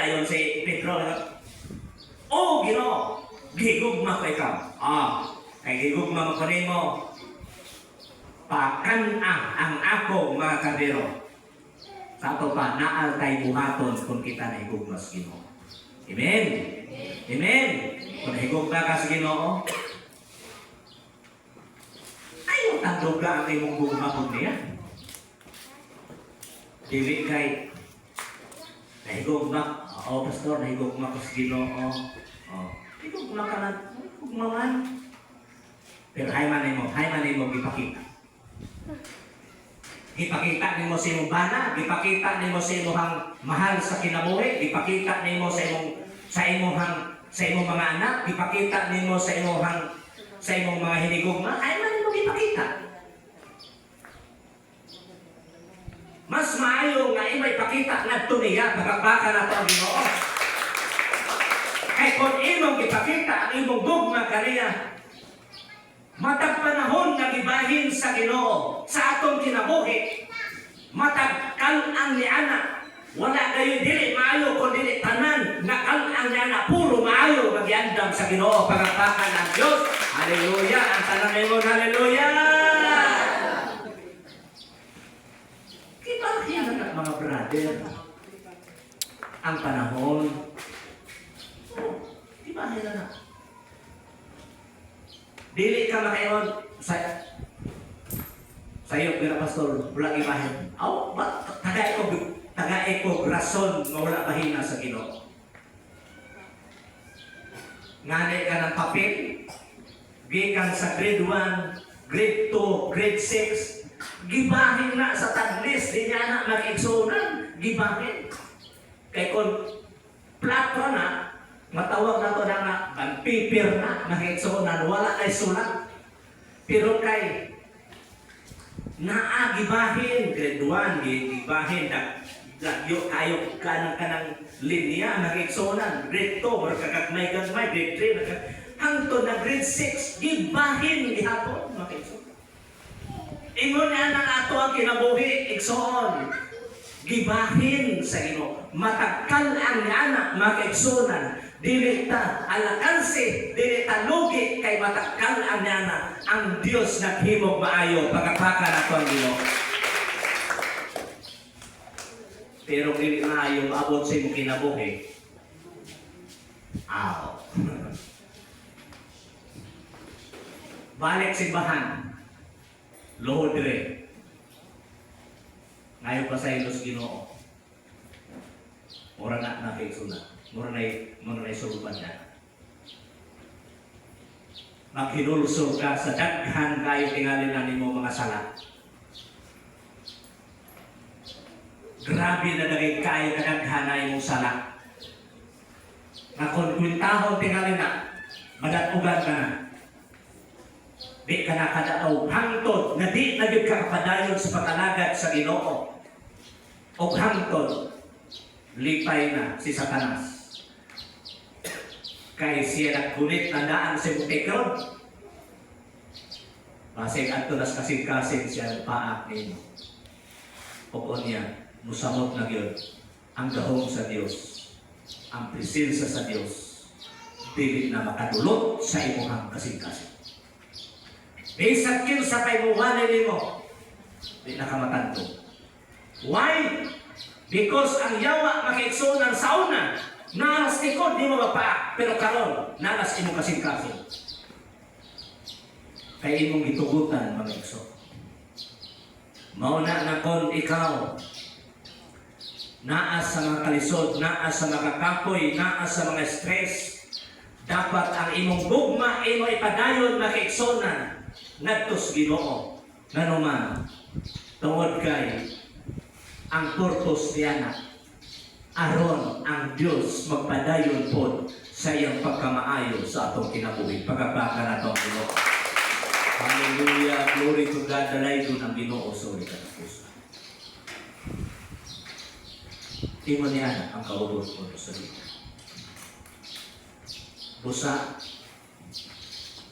dayon si Pedro. Oh, Ginoo, gigugma ko ikaw. Kay gigugma mo kanimo. Pakan-ang ang ako mga kabiro. Sa ato pa, naal tayo buhaton kung kita na higugma sa Ginoo. Amen? Amen? Kung higugma ka sa Ginoo, ayaw tandog ka ang imong gugma kung niya. Dili kay nahigugma, pastor, nahigugma ko sa Ginoo. Higugma ka na, higugma man. Pero hayman mo gipakita. Gipakita nimo sa imong bana, gipakita nimo sa imong mahal sa kinabuhi, gipakita nimo sa imong mga anak, gipakita nimo sa imong mga hinigugma, hayman nimo gipakita. Mas maayo nga imay pakita ngadto niya pagkabaka na ang Ginoo. Kay kung imong gipakita ang imong gugma kaniya, matag panahon nga gibahin sa Ginoo sa atong kinabuhi, matag kan-ang ni ana, wala kayo dili maayo kun dili tanan nga kan-ang ni ana puro maayo magyandam sa Ginoo pagkabaka ng Dios. Hallelujah! Ang tanan nimo, hallelujah! Mga brother, ang panahon, di ba na? Dili ka makayon sa'yo, pero pastor, wala ibahin. Tagay ko rason nga wala bahina sa Ginoo. Nganay ka ng papel, gikan sa grade 1, grade 2, grade 6, gibahin na sa taglis, di niya na mag-igsunan, gibahin. Kaya kung plato na, matawag na ito na nga, mag-paper na, mag-igsunan, wala ay sulat. Pero kay, gibahin, grade 1, gibahin, lagyo kayo kanang linya, mag-igsunan, grade 2, magkakagmay-gagmay, grade 3, hangtod na grade 6, gibahin, gihapon, mag-igsunan. Ingon na ato ang kinabuhi, igsoon, gibahin sa Ginoo. Matagkal ang anak, makaigsunan, dili ta alakansi, dili ta lugi, kay matagkal ang anak, ang Dios naghimog maayo, pagkapaka na ito ang Ginoo. Pero dili maayo, maabot sa imong kinabuhi. Balik simbahan. Lord dire. Ngayon pa sa ilos Ginoo. Mura na nakikisuna. Mura na isurupan na. Maghinulsog ka sa daghan kayo tingalin na nimo mga sala. Grabe na naging kayo kadaghan na imong sala. Na kung kwintahon tingalin na, madatugan ka na. Di ka na kadataw hangtod na di naging kakapadayon sa pag-alagad sa Ginoo. O hangtod, lipay na si Satanas. Kay siya naggunit na daan sa mutikron. Basig at tulas kasing-kasing siya paak ninyo. O niya, musamot na yun ang gahong sa Diyos, ang presensa sa Diyos, dili na makadulot sa imuhang kasing-kasing. Bisag kin sa paymuhanin mo, di nakamatanto. Why? Because ang yawa makiigsunan sa una, naras ikod, di mo mapaak, pero karon naras imo kasing-kasing. Kaya imong gitugutan, mga igso. Mauna na kon ikaw, naas sa mga kalisod, naas sa mga kapoy, naas sa mga stress, dapat ang imong gugma, imo ipadayon makiigsunan, ngadtos Ginoo nanuman tungod kay ang purpose niya aron ang Dios magpadayon pod sa iyang pagkamaayo sa atong kinabuhi pagabaka na atong Ginoo. Hallelujah, glory to God. Dalaygon ang Ginoo suri katapusan. Imo niya ang kaubos po sa dito. Busa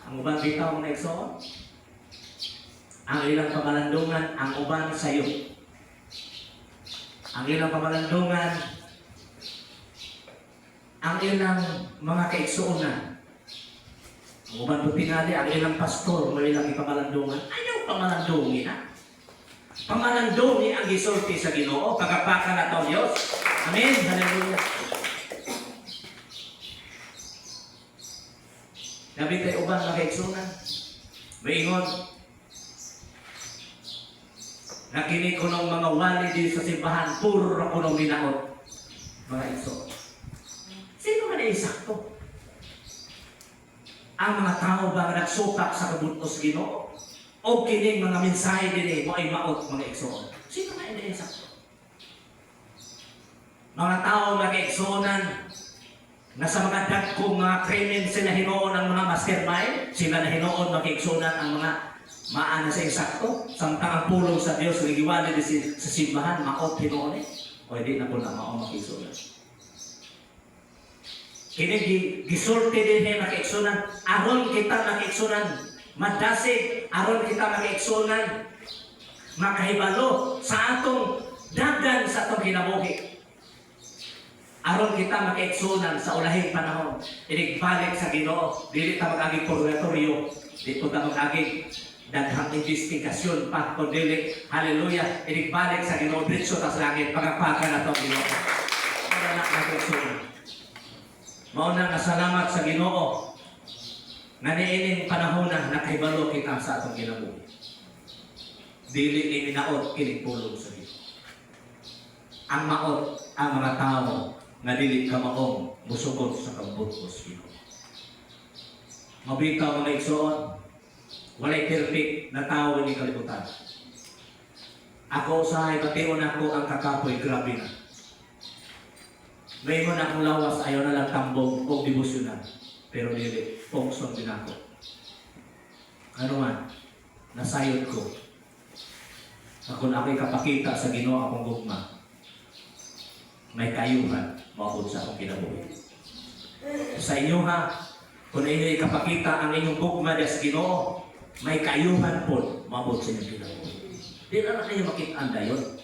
ang uban bitaw na igsoon. Ang ilang pamalandungan, ang uban sayo. Ang ilang pamalandungan, ang ilang mga kaigsuunan. Ang uban po tingali, ang ilang pastor, may ilang ipamalandungan. Ayaw pamalandungin ha. Pamalandungi ang gisulti sa Ginoo, kagapakan na taon Diyos. Amen. Hallelujah. Nabi tayo uban mga kaigsuunan. Maingon, nakinig ko ng mga wali din sa simbahan, puro ko ng minaot. Mga igsoon. Sino man ay sakto? Ang mga tao ba nagsukap sa kabutos Ginoo? O kining mga mensahe din mo ay maot mga igsoon? Sino man ay sakto? Mga tao mga igsoonan na sa mga dagkong mga krimen sila hinoon ang mga mastermind, sila na hinoon mga igsoonan ang mga maana sa insakto, samtang ang pulong sa Diyos nagiwali sa simbahan, maot hinoon eh. O hindi na po na maong makigsunan. Kini gisulti din niya makigsunan, aron kita makigsunan, madasig, aron kita makigsunan, makahibalo sa atong dagan sa atong kinabuhi. Aron kita makigsunan sa ulahing panahon, inigbalik sa Ginoo, dili ta mag-aging purgatorio, dito ta mag-aging daghang investigasyon pa kundi hallelujah inigbalik sa Ginoo diretso ta sa langit pagapakan nato ang Ginoo. Para na magsusunod. Mao na nasalamat sa Ginoo nga niining panahon na nakahibalo kita sa atong kinabuhi. Dili ni minaot kini pulong sa Ginoo. Ang maot ang mga tao nga dili ka maong musugod sa kabutos Ginoo. Mabitaw mga igsoon, walay perfect na tao ni kalibutan. Ako usahay batiyon ako ang kakapoy, grabe na. May mo na akong lawas, ayaw na lang tambong o debosyonan. Pero dili, pongson din ako. Ano man, nasayod ko. Kung ako'y kapakita sa Ginoo akong gugma, may kayuhan, maabot sa akong kinabuhi. Sa inyo ha, kung inyo'y kapakita ang inyong gugma sa Ginoo, may kayuhan po, maabot sa inyong kinabuhi. Di na kayo makita-anda yun.